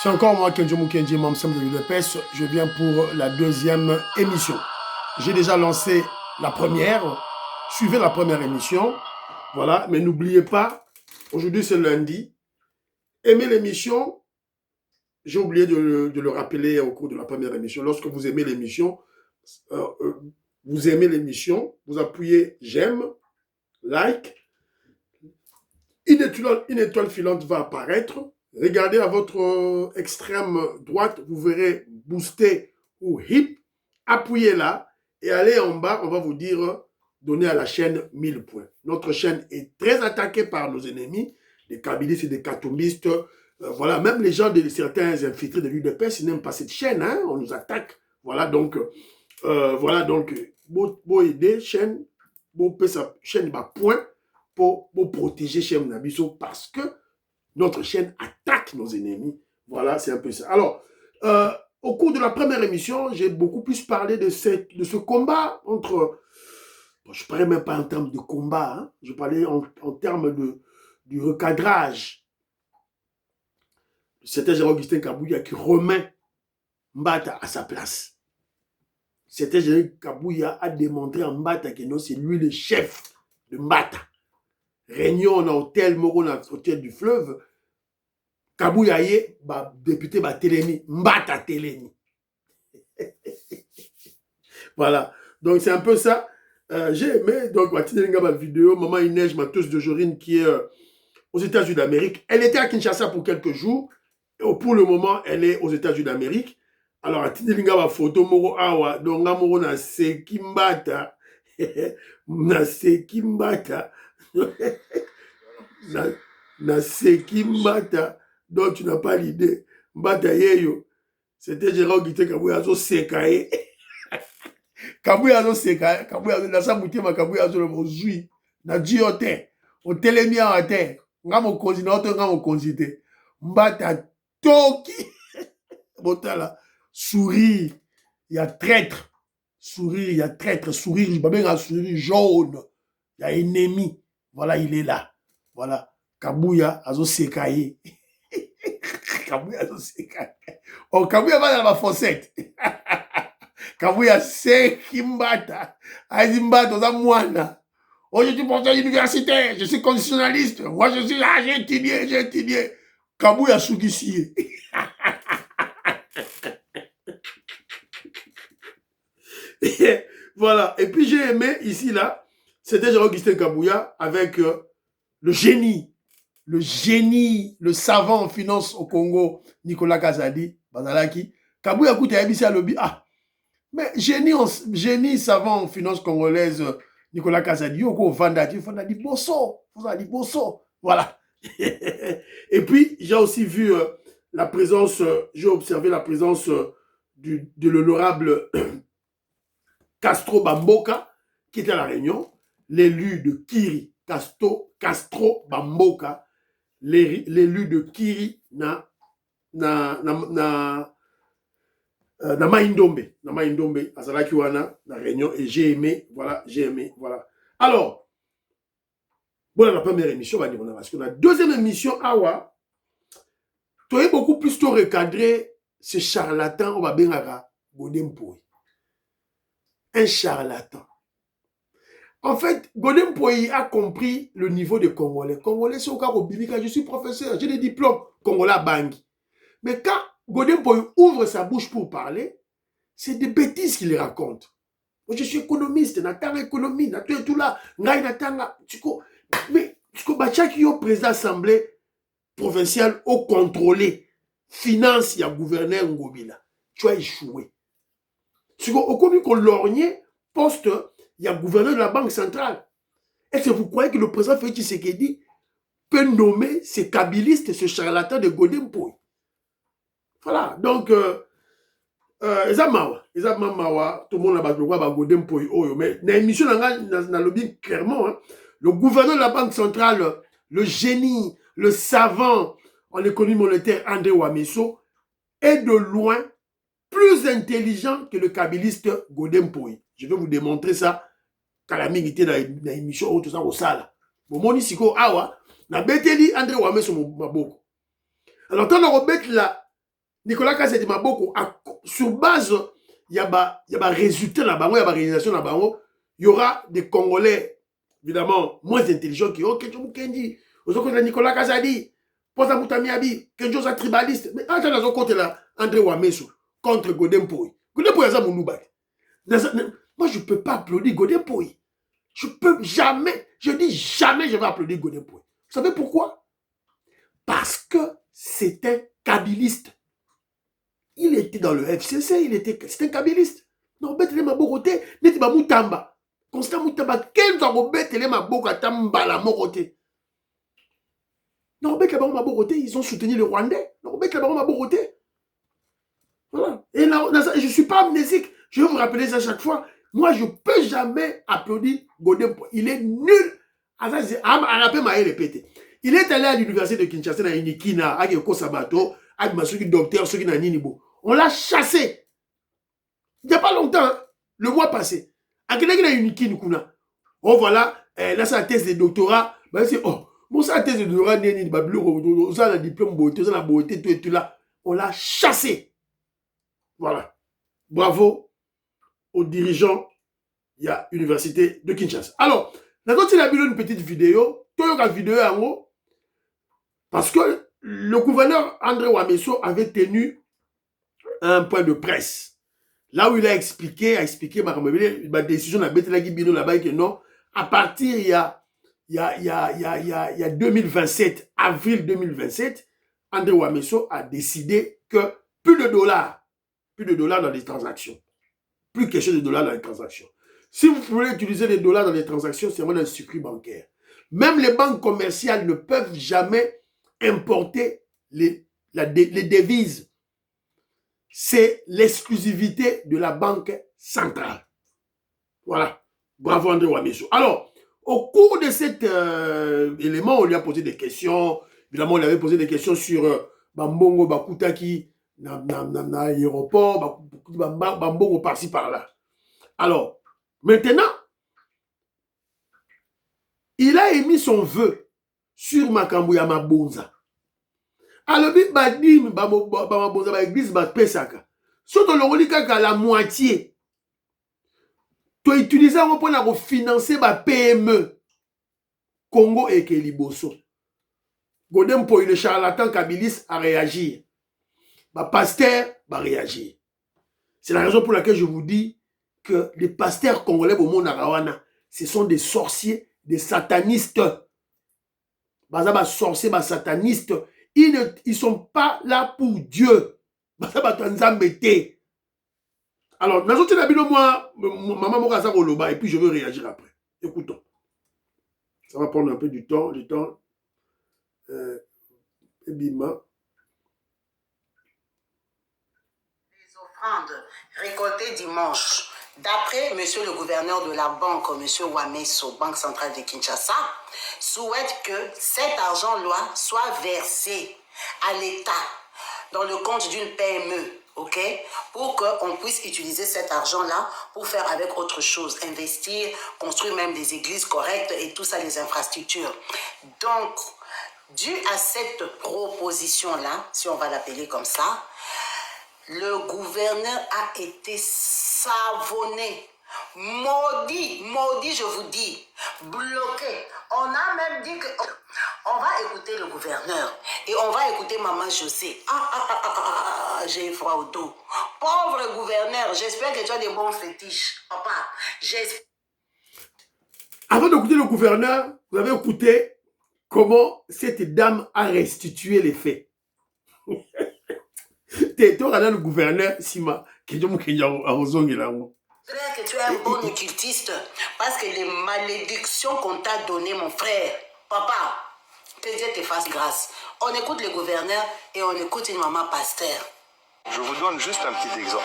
C'est encore moi, Kenji Mukenji, membre de l'UDPS. Je viens pour la deuxième émission. J'ai déjà lancé la première. Suivez la première émission. Voilà, mais n'oubliez pas, aujourd'hui c'est lundi. Aimez l'émission. J'ai oublié de le rappeler au cours de la première émission. Lorsque vous aimez l'émission, vous appuyez j'aime, like. Une étoile filante va apparaître. Regardez à votre extrême droite, vous verrez booster ou hip. Appuyez là et allez en bas, on va vous dire donnez à la chaîne 1000 points. Notre chaîne est très attaquée par nos ennemis, des kabylistes et des katombistes. Voilà, même les gens de certains infiltrés de l'UDPS, ils n'aiment pas cette chaîne, hein, on nous attaque. Voilà donc, beau aider chaîne, beau chaîne bas point pour protéger chaîne Nabiso parce que notre chaîne attaque nos ennemis. Voilà, c'est un peu ça. Alors, au cours de la première émission, j'ai beaucoup plus parlé de ce combat entre... Bon, je ne parlais même pas en termes de combat, hein, je parlais en termes du recadrage. C'était Jean-Augustin Kabouya qui remet Mbata à sa place. C'était Jean-Augustin Kabouya a démontré à Mbata que non, c'est lui le chef de Mbata. Réunion dans hôtel, Moro dans hôtel du fleuve, Kabouya ye, député Téléni, Mbata Téléni. Voilà, donc c'est un peu ça. J'ai aimé, donc, ma vidéo, Maman Inès, ma touche de Jorine, qui est aux États-Unis d'Amérique. Elle était à Kinshasa pour quelques jours. Et pour le moment, elle est aux États-Unis d'Amérique. Alors, Atinelinga ma photo, Moro Awa, donc, Moro na Sekimbata. Na Sekimbata. na Sekimbata. Donc, tu n'as pas l'idée. Mbata yeyo. C'était Gérard Guité Kabouya zo sekaye. Kabouya zo sekaye. Kabouya zo nasa mutima Kabouya zo le mozui. Na diyo te. O telemi awa te. Nga mo konzi na oto nga mo konzi te. Mbata toki. Botala. Sourire. Il y a traître. Sourire, il y a traître. Sourire, je vais un sourire jaune. Il y a ennemi. Voilà, il est là. Voilà. Kabouya azo sekaye. Kabouya azo sekaye. Oh, Kabouya va dans la fossette. Kabouya Sekimbata. Azimbata, oza mwana. Oh, je suis professeur d'université, je suis constitutionnaliste. Moi, je suis là, j'ai étudié. Kabouya Soukissi. Voilà. Et puis, j'ai aimé, ici, là, c'était Jean-Augustin Kabouya avec le génie, le savant en finance au Congo, Nicolas Kazadi, Bazalaki. Kabouya Kouta Yabisi à lobby. Ah, mais génie savant en finance congolaise, Nicolas Kazadi, Yoko Vandadi, Bosso. Voilà. Et puis, j'ai aussi vu la présence, j'ai observé la présence de l'honorable Castro Bamboka, qui était à la Réunion, l'élu de Kiri, Castro Bamboka, l'élu de Kiri na Maïndombe, Azalaki wana, na Réunion, et j'ai aimé, voilà. Alors, voilà la première émission, parce que la deuxième émission, Awa, tu es beaucoup plus tôt recadré ce charlatan, on va bien à Godempoui. Un charlatan. En fait, Godempoui a compris le niveau des Congolais. Congolais, c'est au cas où je suis professeur, j'ai des diplômes, Congolais Bangui. Mais quand Godempoui ouvre sa bouche pour parler, c'est des bêtises qu'il raconte. Je suis économiste, natanga économie, natanga tout là, ngai natanga, mais Bachaki yo président assemblée provinciale au contrôlé, finance ya gouverneur Ngobila, tu as échoué. Au commis qu'on lorgnait poste, il y a gouverneur de la Banque centrale. Est-ce que vous croyez que le président Félix Tshisekedi peut nommer ces kabylistes, ce charlatan de Godempoui? Voilà, donc, Ezamawa, tout le monde a besoin de Godempoui. Mais dans l'émission, on a lobby clairement, hein, le gouverneur de la Banque centrale, le génie, le savant en économie monétaire André Wameso, est de loin plus intelligent que le kabyliste Godempoui. Je vais vous démontrer ça quand la milité dans l'émission, tout ça, au sala. Bon, mon ici, awa, na beteli André Wameso maboko. Alors, tant qu'on rebête là, Nicolas Kazedi Maboko, sur base, il y a des résultats là-bas, il y a des réalisations là-bas, il y aura des Congolais, évidemment, moins intelligents qui ont Kendi, Nicolas Kazadi, Posa Moutamiabi, Kenjo sa tribaliste. Mais quand on a côté là, André Wameso contre Godem Poy. Godem Poy, ça mon moi, je ne peux pas applaudir Godem Poy. Je peux jamais, je dis jamais, je vais applaudir Godem Poy. Vous savez pourquoi? Parce que c'était kabiliste. Il était dans le FCC, c'était un kabiliste. Non, Betele Maborote, n'était pas Moutamba. Constant Moutamba, quel temps Betele Maborote, Mbala Morote. Non, Betele Maborote, ils ont soutenu les Rwandais. Non, Betele Maborote. Voilà. Et là, je ne suis pas amnésique. Je vais vous rappeler ça chaque fois. Moi, je ne peux jamais applaudir Godem. Il est nul. Il est allé à l'université de Kinshasa, à Inikina, à Yoko Sabato, à Masuki docteur, ceux qui n'ont Ninibo. On l'a chassé. Il n'y a pas longtemps, hein, le mois passé. À quelqu'un qui a Inikina, oh voilà, là, c'est la thèse de doctorat. Ben, c'est, oh, bon, ça, la thèse de doctorat, ça, la diplôme beauté, ça, la beauté, tout et tout là. On l'a chassé. Voilà. Bravo aux dirigeants de l'université de Kinshasa. Alors, là, quand il a vu une petite vidéo, parce que le gouverneur André Wameso avait tenu un point de presse. Là où il a expliqué ma décision là-bas, que non, à partir il y a 2027, avril 2027, André Wameso a décidé que plus de dollars dans les transactions. Plus question de dollars dans les transactions. Si vous voulez utiliser les dollars dans les transactions, c'est vraiment un circuit bancaire. Même les banques commerciales ne peuvent jamais importer les devises. C'est l'exclusivité de la banque centrale. Voilà. Bravo André Wameso. Alors, au cours de cet élément, on lui a posé des questions. Évidemment, on lui avait posé des questions sur Bambongo Bakutaki, na aéroport, Bambongo par-ci par-là. Alors, maintenant, il a émis son vœu sur Makambu ya Mabonza. Alors, badim Mabonza ba église ba pesaka. Surtout le la moitié. Tu utilises un pour financer ba PME Congo et Keliboso. Godem pour le charlatan Kabilis a réagi. Ba pasteur va réagir. C'est la raison pour laquelle je vous dis que les pasteurs congolais au monde Arawana, ce sont des sorciers, des satanistes. Bazaba sorciers, bas satanistes. Ils ne sont pas là pour Dieu. Bazaba tanzambete. Alors, dans notre habit, moi, maman Mokaza Roloba, et puis je veux réagir après. Écoutons. Ça va prendre un peu du temps. Bima. Les offrandes récoltées dimanche. D'après monsieur le gouverneur de la banque, monsieur Wameso, Banque centrale de Kinshasa, souhaite que cet argent-là soit versé à l'État dans le compte d'une PME, ok, pour qu'on puisse utiliser cet argent-là pour faire avec autre chose, investir, construire même des églises correctes et tout ça, les infrastructures. Donc, dû à cette proposition-là, si on va l'appeler comme ça, le gouverneur a été savonné, maudit, je vous dis, bloqué. On a même dit qu'on va écouter le gouverneur et on va écouter Maman José. J'ai froid au dos. Pauvre gouverneur, j'espère que tu as des bons fétiches. Papa, j'espère. Avant d'écouter le gouverneur, vous avez écouté comment cette dame a restitué les faits. Tu as le gouverneur Sima, qui est que tu es un bon occultiste parce que les malédictions qu'on t'a données, mon frère, papa, que Dieu te fasse grâce. On écoute le gouverneur et on écoute une maman pasteur. Je vous donne juste un petit exemple.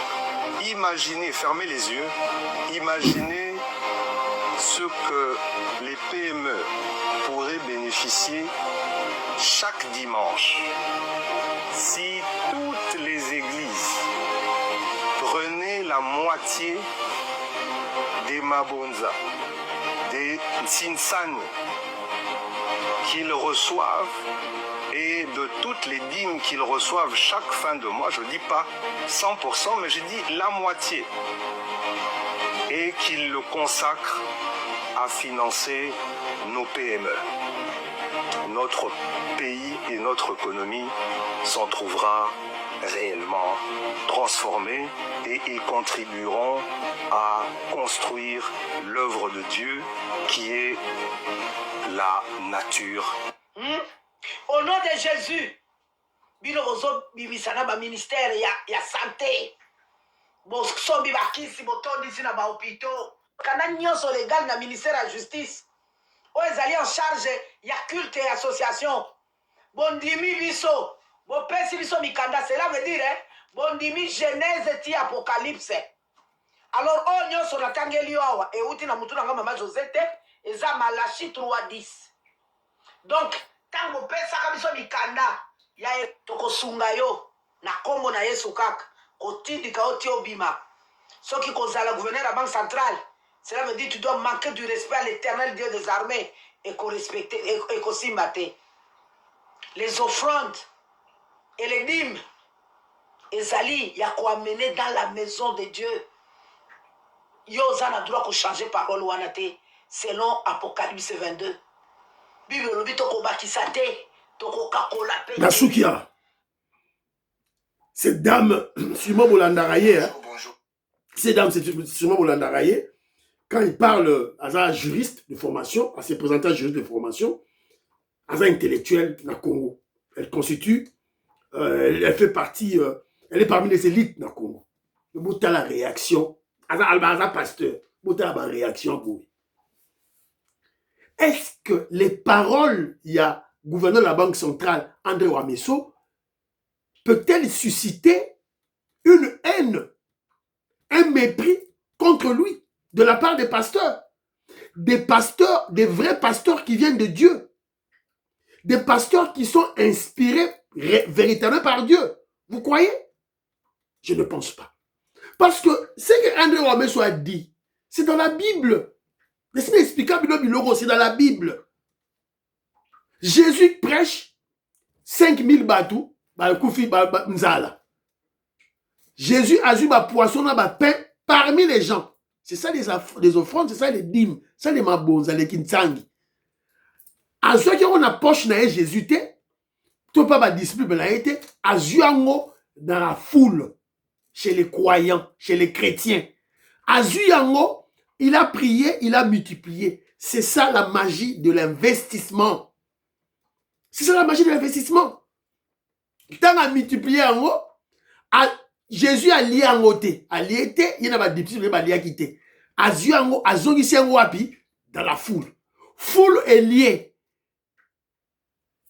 Imaginez, fermez les yeux, imaginez ce que les PME pourraient bénéficier chaque dimanche si toutes les églises prenaient la moitié des Mabonza, des Tsinsani qu'ils reçoivent et de toutes les dîmes qu'ils reçoivent chaque fin de mois, je ne dis pas 100%, mais j'ai dit la moitié, et qu'ils le consacrent à financer nos PME. Notre pays et notre économie s'en trouvera réellement transformés et ils contribueront à construire l'œuvre de Dieu qui est la nature. Au nom de Jésus, bino bozo bimisana ba ministère ya santé. Bosombi bakisi botondisi na ba hôpitaux. Kana nyonso légal na ministère ya justice. O ezali en charge ya culte et association. Bondimi biso, bopesi biso mikanda, cela veut dire bondimi Genèse ti Apocalypse. Alors o nyonso natangeli awa e uti na mutu na mama Josette eza Malachi 3:10. Donc tango pesa kabiso mikanda ya tokosunga yo na kombo na Yesu kaka kotindika oti obima soki kozala gouverneur la banque centrale, cela veut dire que tu dois manquer du respect à l'éternel Dieu des armées et qu'on respecte et qu'on s'y mate. Les offrandes et les dîmes ezali ya ko amener dans la maison de Dieu. Yo zana droit ko changer parole wana te selon Apocalypse 22. Bible lobi toko bakisa te toko kakola pe. Nasukia. Cette dame, sûrement Bolandaraye, hein. Cette dame, c'est sûrement Bolandaraye. Quand il parle à un juriste de formation, à ses présentateurs juriste de formation, à un intellectuel dans le Congo. Elle constitue, elle fait partie, elle est parmi les élites dans le Congo. Le bout de la réaction, à un pasteur, le bout de la réaction pour lui. Est-ce que les paroles, il y a gouverneur de la Banque centrale, André Wameso, peut-elle susciter une haine, un mépris contre lui de la part des pasteurs, des vrais pasteurs qui viennent de Dieu, des pasteurs qui sont inspirés véritablement par Dieu. Vous croyez? Je ne pense pas. Parce que ce que André Wameso a dit, c'est dans la Bible. Laissez-moi expliquer, c'est dans la Bible. Jésus prêche 5000 bateaux, Jésus a eu ma poisson, ma pain parmi les gens. C'est ça les offrandes, c'est ça les dîmes, ça les mabons, les kintangi. À ceux qui ont la poche na Jésus, tout pas ma disciple na été, à Zuango dans la foule, chez les croyants, chez les chrétiens. À Zuango, il a prié, il a multiplié. C'est ça la magie de l'investissement. C'est ça la magie de l'investissement. Tant à multiplier en haut, Jésus a lié en haut, a lié, il y a des disciples qui ont quitté. A Dieu en haut, a zongisi en haut, dans la foule. Foule est liée.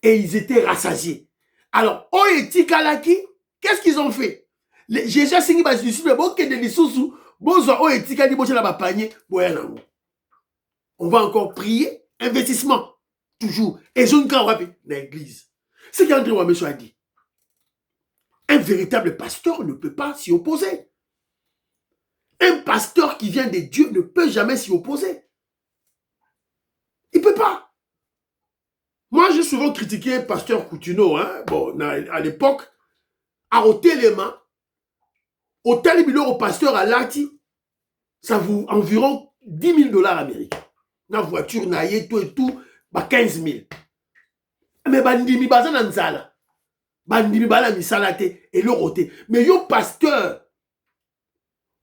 Et ils étaient rassasiés. Alors, oh et Tikalaki, qu'est-ce qu'ils ont fait? Jésus a signé les disciples, bon, que des lissousous, bon, oh et Tikalaki, bon, la panier, bon, on va encore prier, investissement, toujours. Et je ne crois pas dans l'église. C'est qu'André Wameso a dit. Un véritable pasteur ne peut pas s'y opposer. Un pasteur qui vient de Dieu ne peut jamais s'y opposer. Il ne peut pas. Moi, j'ai souvent critiqué pasteur Coutinho. Hein? Bon, à l'époque, à ôter les mains, ôter les millions au pasteur à Lati, ça vaut environ $10,000 américains. La voiture, naïe, tout et tout, 15 000. Mais bandimi bazan nzala. Bandimi bala misalate et le roté. Mais yo pasteur,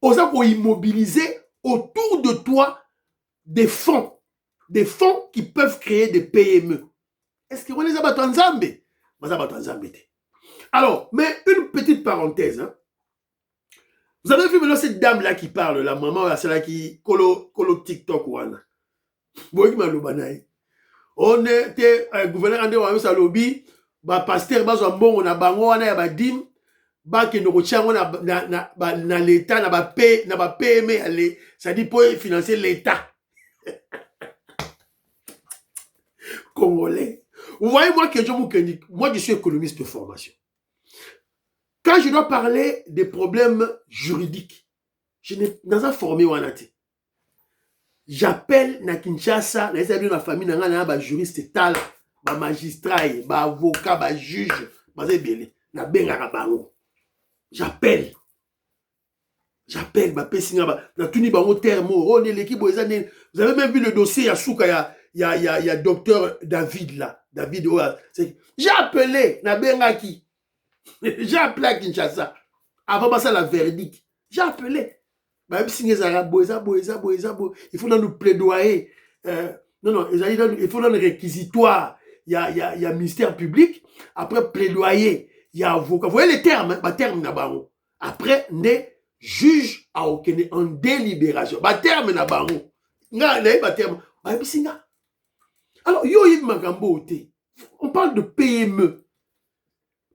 osa pour immobiliser autour de toi des fonds qui peuvent créer des PME. Est-ce que vous les abattu en Zambé? Alors, mais une petite parenthèse. Hein. Vous avez vu maintenant cette dame-là qui parle, la maman, celle-là qui colo TikTok. On était gouverneur André Wameso à lobby. Ba pasteur bazo mbongo na bango wana ya badim ba ke no chango na l'état na ba PME aller ça dit pour financer l'état congolais. Vous voyez moi que je suis économiste de formation. Quand je dois parler des problèmes juridiques, je n'ai dans un formé wanati. J'appelle na Kinshasa, na famille na ba juriste tal ba magistrat, ba avocat, ba juge, ba zebele, na benga bango. J'appelle, ba pesinga ba, na tuni bango terme, oh l'équipe vous avez même vu le dossier Yasuka, il y a docteur David là, David, j'ai appelé, na benga qui, j'ai appelé à Kinshasa, avant passer la verdict, j'ai appelé, bah signé ça, il faut dans le plaidoyer, non, il faut dans le réquisitoire, il y a ministère public, après plaidoyer, il y a avocat. Vous voyez les termes, hein? Terme nabango. Après, né juge à aucun en délibération. Terme nabango. Terme. Alors, yo yib magambo ote. On parle de PME.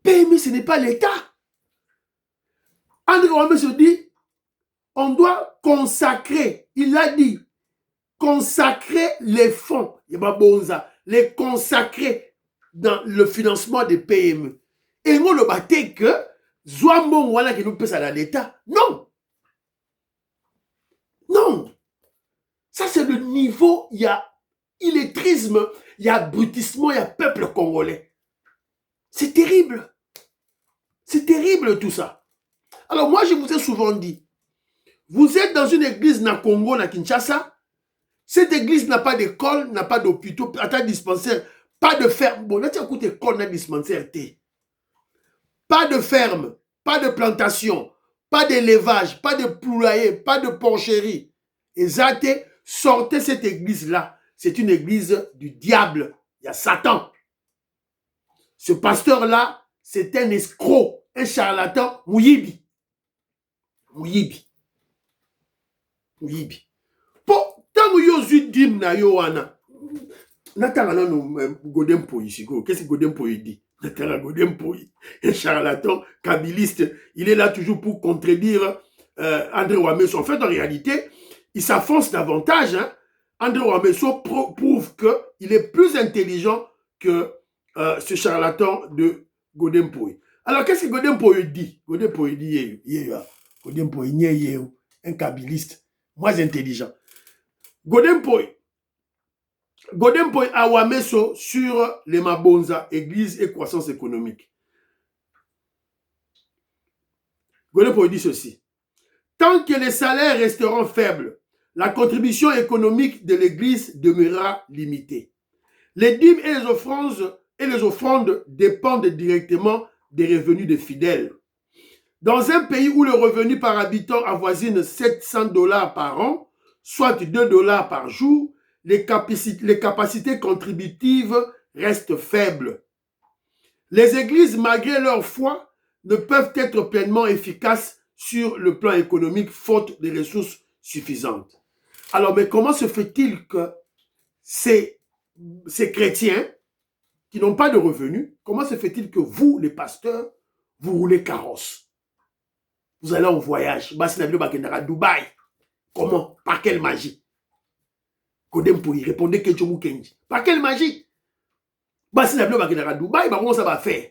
PME, ce n'est pas l'État. André Ouamé se dit, on doit consacrer, il a dit, consacrer les fonds, les consacrer dans le financement des PME. Et nous le battons que Zouambo Wana qui nous pèse à l'État. Non. Non. Ça c'est le niveau, il y a illettrisme, il y a abrutissement, il y a peuple congolais. C'est terrible. C'est terrible tout ça. Alors moi je vous ai souvent dit, vous êtes dans une église na Congo, na Kinshasa, cette église n'a pas d'école, n'a pas d'hôpital, pas de dispensaire, pas de ferme. Bon, là tu écoutes école, n'a dispensaire, pas de ferme, pas de plantation, pas d'élevage, pas de poulailler, pas de porcherie. Et Zate, sortez cette église-là. C'est une église du diable. Il y a Satan. Ce pasteur-là, c'est un escroc, un charlatan, Mouyibi. Mouyibi. Mouyibi. Pour tant que yo zui dim na yo wana, natanga na no Godem Poyi. Qu'est-ce que Godem Poyi dit? Natanga Godem Poyi, un charlatan kabiliste. Il est là toujours pour contredire André Ouamesso. En fait, en réalité, il s'affonce davantage. Hein. André Ouamesso prouve qu'il est plus intelligent que ce charlatan de Godem Poyi. Alors, qu'est-ce que Godem Poyi dit? Godem Poyi dit, Godem Poyi, un kabiliste, moins intelligent. Godem Poyi a Ouamesso sur les Mabonza, église et croissance économique. Godem Poyi dit ceci. Tant que les salaires resteront faibles, la contribution économique de l'église demeurera limitée. Les dîmes et les offrandes dépendent directement des revenus des fidèles. Dans un pays où le revenu par habitant avoisine $700 par an, soit $2 par jour, les capacités contributives restent faibles. Les églises, malgré leur foi, ne peuvent être pleinement efficaces sur le plan économique, faute de ressources suffisantes. Alors, mais comment se fait-il que ces chrétiens qui n'ont pas de revenus, comment se fait-il que vous, les pasteurs, vous roulez carrosse? Vous allez en voyage, à Dubaï. Comment? Par quelle magie? Godem Poyi, répondez que Kenji. Par quelle magie? Si la Dubaï, comment ça va faire?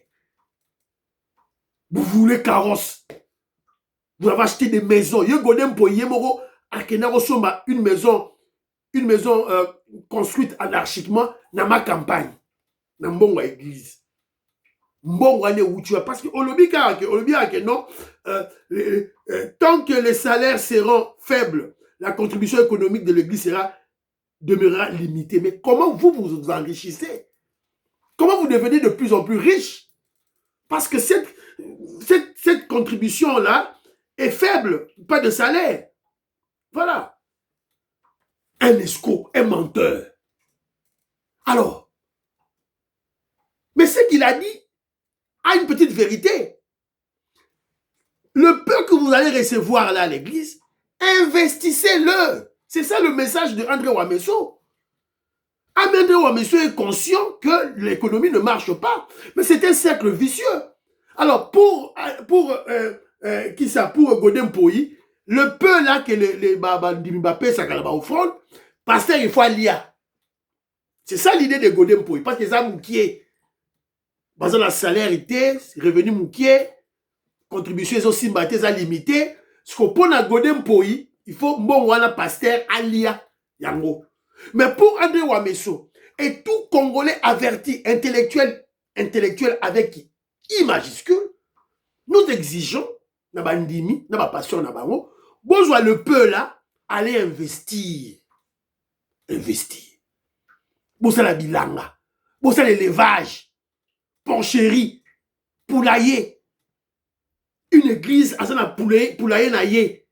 Vous voulez carrosse. Vous avez acheté des maisons. Godem Poyi, une maison construite anarchiquement dans ma campagne. Dans mon église. Parce que non, tant que les salaires seront faibles, la contribution économique de l'église demeurera limitée. Mais comment vous vous enrichissez? Comment vous devenez de plus en plus riche? Parce que cette contribution-là est faible, pas de salaire. Voilà. Un escroc, un menteur. Alors, mais ce qu'il a dit a une petite vérité. Le peu que vous allez recevoir là à l'église, investissez-le. C'est ça le message de André Ouamesso. André Ouamesso est conscient que l'économie ne marche pas, mais c'est un cercle vicieux. Alors, pour Godem Poyi, le peu là que les Mbappé, ça va au front, pasteur, il faut aller. C'est ça l'idée de Godem Poyi, parce que ça moukié. Parce que la salaire était, revenu moukié, contribution aussi limitée. Ce qu'on peut à Godem Poyi, il faut bon wana pasteur alia yango. Mais pour André Ouamesso, et tout Congolais averti, intellectuel avec I majuscule, nous exigeons, na bandimi, na ba passion na bango, besoin le peu là, aller investir. Investir. Bossa la bilanga, bossa l'élevage, porcherie, poulailler. Une église, azana poulailler na ye.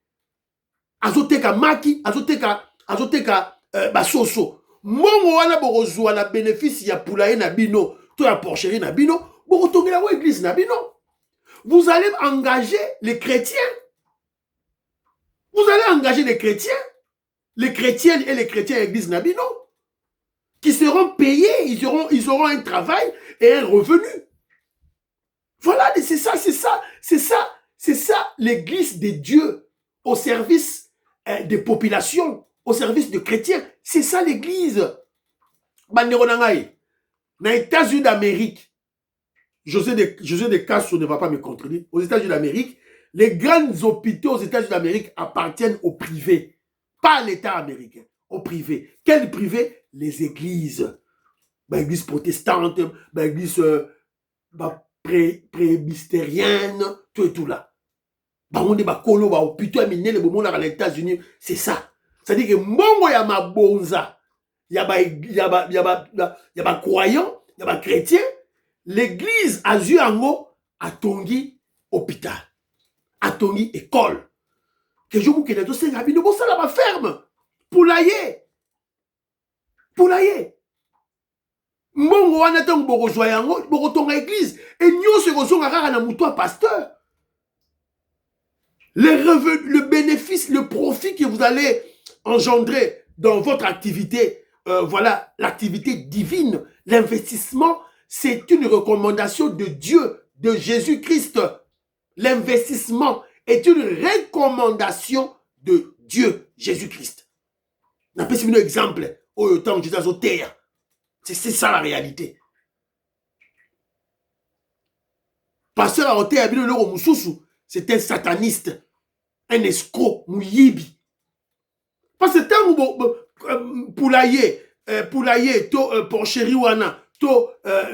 Azoteka maki, azoteka basoso. Mongo wana borozwa na bénéfice ya poulailler na bino, to ya porcherie na bino, borotongela wa église na bino. Vous allez engager les chrétiens. Vous allez engager les chrétiens et les chrétiens église na bino, qui seront payés, ils auront un travail et un revenu. Voilà, c'est ça l'église de Dieu au service des populations, au service des chrétiens. C'est ça l'église. Bandero nangai, dans les États-Unis d'Amérique, José de Castro ne va pas me contredire, aux États-Unis d'Amérique, les grands hôpitaux aux États-Unis d'Amérique appartiennent au privé, pas à l'État américain, au privé. Quel privé? Les églises. L'église protestante, l'église prébistérienne, tout et tout là. On est kolo ba hôpitaux amené les moments dans les États-Unis, c'est ça. C'est-à-dire que mongo ya mabonza, ya ba croyant, ya ba chrétien, l'église a vu ango a tongi hôpital, a tongi école. Que je vous connais tous ces habits, nous ça là ba ferme, poulailler. Mongo wana tango borozwa yango, borotonga église et nyonso kozonga kaka na mutu pasteur. Les revenus, le bénéfice, le profit que vous allez engendrer dans votre activité, voilà, l'activité divine, l'investissement, c'est une recommandation de Dieu, de Jésus-Christ. L'investissement est une recommandation de Dieu, Jésus-Christ. On peut un exemple, au temps de Jésus terre. C'est ça la réalité. Pasteur à Otea, c'est un sataniste, un escroc, mouyibi. Parce que tant poulailler, to porcherie wana, to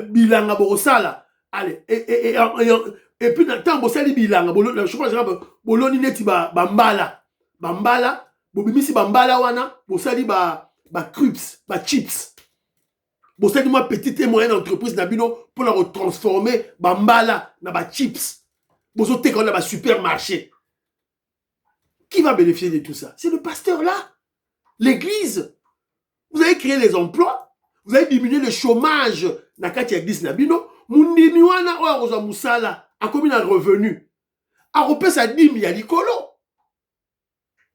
bilanga borosala, allez, et puis dans le temps, bilanga, je crois que boloni neti bambala, bobimisi bambala wana, bosali ba crups, ba chips. Vous savez, moi, petite et moyenne entreprise, pour la retransformer, bambala, na ba chips. Vous avez un supermarché. Qui va bénéficier de tout ça? C'est le pasteur là. L'église. Vous avez créé les emplois. Vous avez diminué le chômage. Na kati église nabino. Mundimi wana oya roza musala. A combien de revenus? A repé sa dîme ya likolo.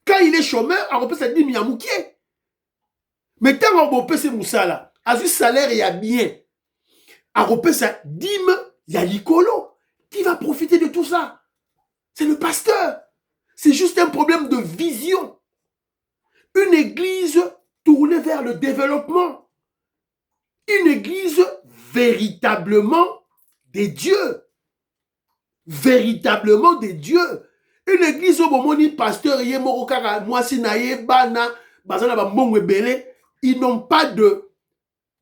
Quand il est chômeur, a repé sa dîme ya moukié. Mais tant qu'on repé ses musala. A vu salaire, il y a bien. A repé sa dîme, il y a l'icolo. Qui va profiter de tout ça? C'est le pasteur. C'est juste un problème de vision. Une église tournée vers le développement. Une église véritablement des dieux. Véritablement des dieux. Une église au moment où pasteur yé morokara, moi sinaye, bana, bazana ba mbongwe belé, ils n'ont pas de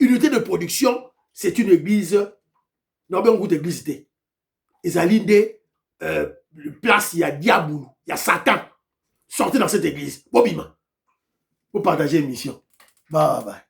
unité de production, c'est une église. Non, bien, une église. Ils allaient des places, il y a diable, il y a Satan. Sortez dans cette église. Bobima. Vous partagez l'émission. Bye bye.